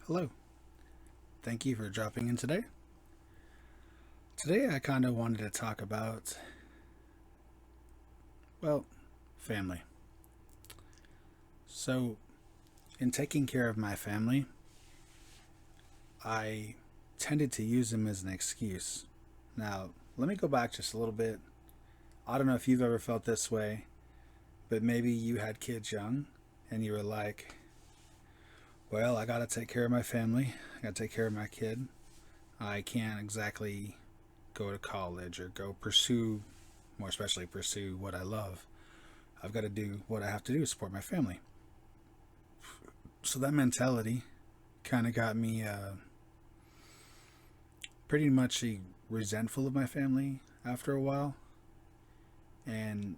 Hello, thank you for dropping in today. Today, I kind of wanted to talk about, well, family. So, in taking care of my family, I tended to use them as an excuse. Now, let me go back just a little bit. I don't know if you've ever felt this way, but maybe you had kids young and you were like, well, I gotta take care of my family, I gotta take care of my kid. I can't exactly go to college or go pursue, more especially pursue what I love. I've got to do what I have to do to support my family. So that mentality kind of got me pretty much resentful of my family after a while. And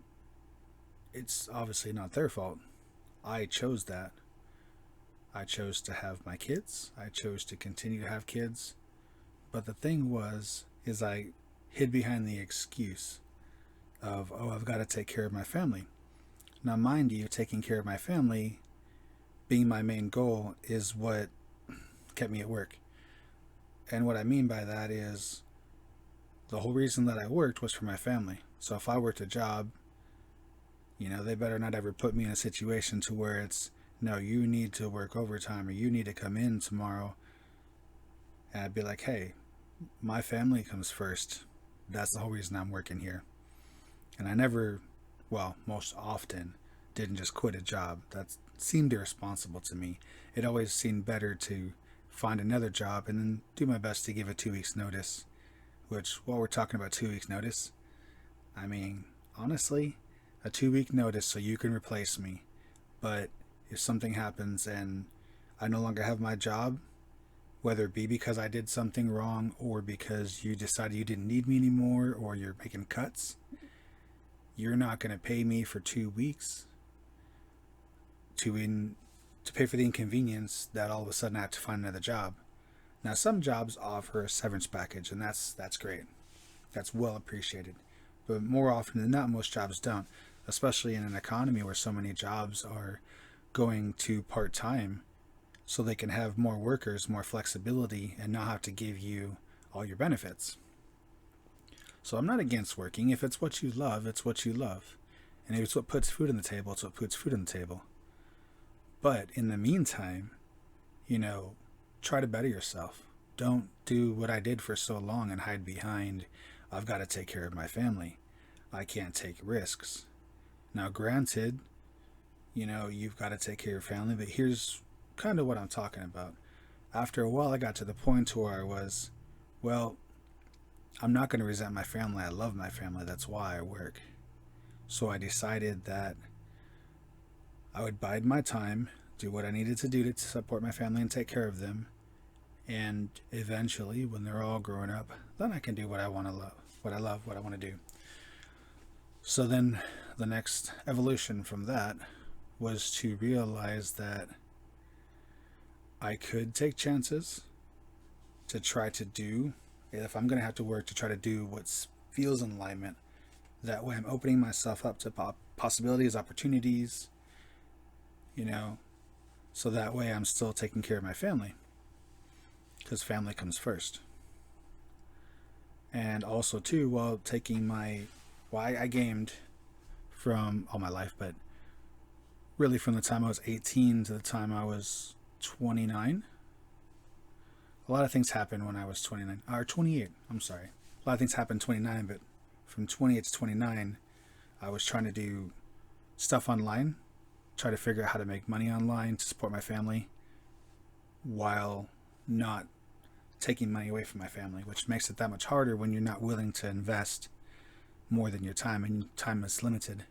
it's obviously not their fault. I chose that. I chose to have my kids. I chose to continue to have kids. But the thing is I hid behind the excuse of, oh, I've got to take care of my family. Now, mind you, taking care of my family being my main goal is what kept me at work. And what I mean by that is the whole reason that I worked was for my family. So if I worked a job, they better not ever put me in a situation to where it's, no, you need to work overtime or you need to come in tomorrow. And I'd be like, hey, my family comes first. That's the whole reason I'm working here. And I never, well, most often, didn't just quit a job. That seemed irresponsible to me. It always seemed better to find another job and then do my best to give a 2 weeks notice. Which, while we're talking about 2 weeks notice, I mean, honestly, a 2 week notice so you can replace me. But if something happens and I no longer have my job, whether it be because I did something wrong or because you decided you didn't need me anymore or you're making cuts, you're not going to pay me for 2 weeks to pay for the inconvenience that all of a sudden I have to find another job. Now, some jobs offer a severance package, and that's great. That's well appreciated. But more often than not, most jobs don't, especially in an economy where so many jobs are going to part time so they can have more workers, more flexibility, and not have to give you all your benefits. So I'm not against working. If it's what you love, it's what you love. And if it's what puts food on the table, it's what puts food on the table. But in the meantime, you know, try to better yourself. Don't do what I did for so long and hide behind, I've got to take care of my family. I can't take risks. Now, granted, you've got to take care of your family, but here's kind of what I'm talking about. After a while, I got to the point where I was, well, I'm not going to resent my family. I love my family. That's why I work. So I decided that I would bide my time, do what I needed to do to support my family and take care of them. And eventually, when they're all grown up, then I can do what I want to love, what I love, what I want to do. So then the next evolution from that was to realize that I could take chances to try to do, if I'm going to have to work to try to do what feels in alignment. That way I'm opening myself up to possibilities, opportunities, you know, so that way I'm still taking care of my family because family comes first. And also too, while taking I gamed from all my life, but really from the time I was 18 to the time I was 29. A lot of things happened when I was 29, or 28, I'm sorry. A lot of things happened 29, but from 28 to 29, I was trying to do stuff online, try to figure out how to make money online to support my family while not taking money away from my family, which makes it that much harder when you're not willing to invest more than your time, and time is limited.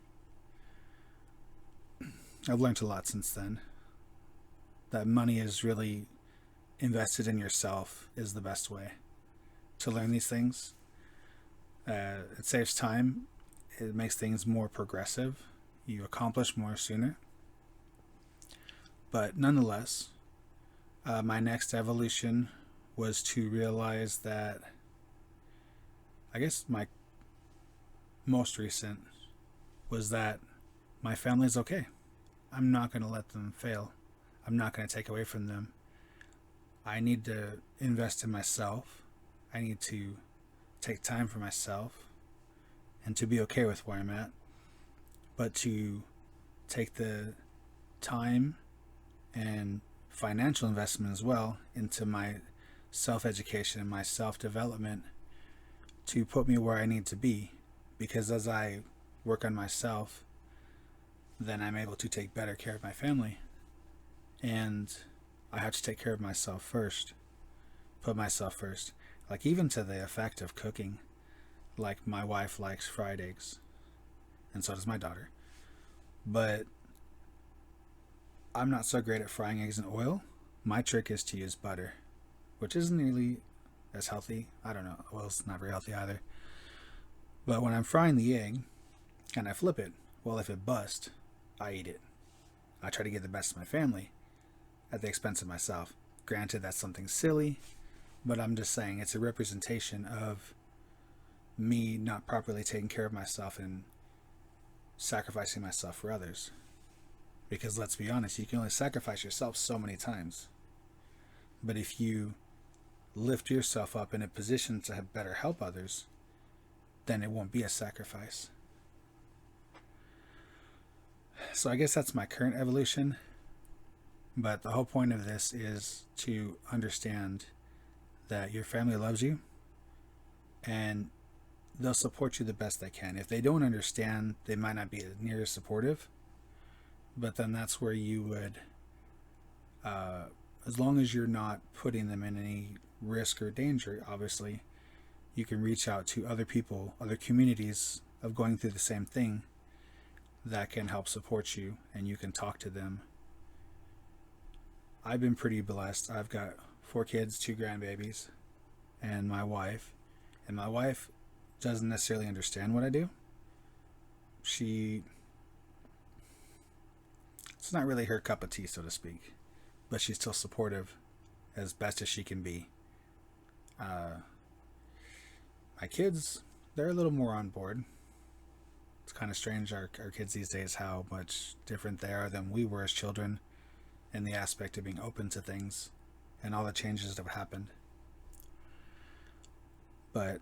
I've learned a lot since then. That money is really invested in yourself is the best way to learn these things. It saves time. It makes things more progressive. You accomplish more sooner. But nonetheless, my next evolution was to realize that, I guess my most recent was that my family's okay. I'm not going to let them fail. I'm not going to take away from them. I need to invest in myself. I need to take time for myself and to be okay with where I'm at, but to take the time and financial investment as well into my self-education and my self-development to put me where I need to be. Because as I work on myself, then I'm able to take better care of my family. And I have to take care of myself first. Put myself first. Like, even to the effect of cooking. Like, my wife likes fried eggs, and so does my daughter. But I'm not so great at frying eggs in oil. My trick is to use butter, which isn't really as healthy. I don't know. Oil's not very healthy either. But when I'm frying the egg and I flip it, well, if it busts, I eat it. I try to get the best of my family at the expense of myself. Granted, that's something silly, but I'm just saying it's a representation of me not properly taking care of myself and sacrificing myself for others. Because let's be honest, you can only sacrifice yourself so many times. But if you lift yourself up in a position to better help others, then it won't be a sacrifice. So I guess that's my current evolution. But the whole point of this is to understand that your family loves you and they'll support you the best they can. If they don't understand, they might not be near as supportive. But then that's where you would, as long as you're not putting them in any risk or danger, obviously, you can reach out to other people, other communities of going through the same thing that can help support you, and you can talk to them. I've been pretty blessed. I've got 4 kids, 2 grandbabies, and my wife. And my wife doesn't necessarily understand what I do. It's not really her cup of tea, so to speak, but she's still supportive as best as she can be. My kids, they're a little more on board. It's kind of strange, our kids these days, how much different they are than we were as children in the aspect of being open to things and all the changes that have happened. But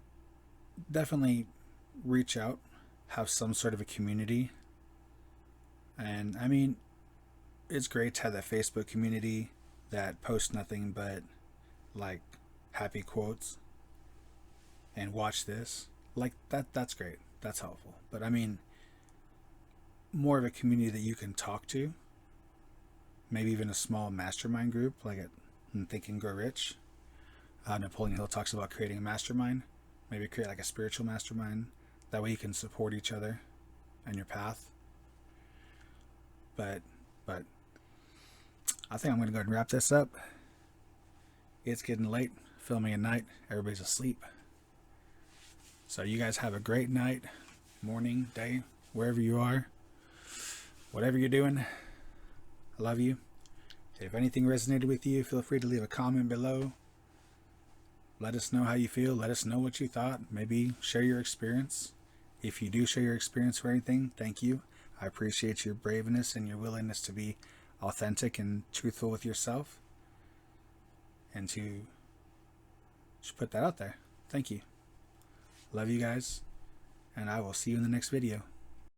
definitely reach out, have some sort of a community. And I mean, it's great to have that Facebook community that posts nothing but like happy quotes and watch this. Like that's great. That's helpful. But I mean, more of a community that you can talk to. Maybe even a small mastermind group like at Think and Grow Rich. Napoleon Hill talks about creating a mastermind. Maybe create like a spiritual mastermind. That way you can support each other on your path. But I think I'm going to go ahead and wrap this up. It's getting late, filming at night. Everybody's asleep. So you guys have a great night, morning, day, wherever you are. Whatever you're doing, I love you. If anything resonated with you, feel free to leave a comment below. Let us know how you feel. Let us know what you thought. Maybe share your experience. If you do share your experience for anything, thank you. I appreciate your braveness and your willingness to be authentic and truthful with yourself. And to just put that out there. Thank you. Love you guys. And I will see you in the next video.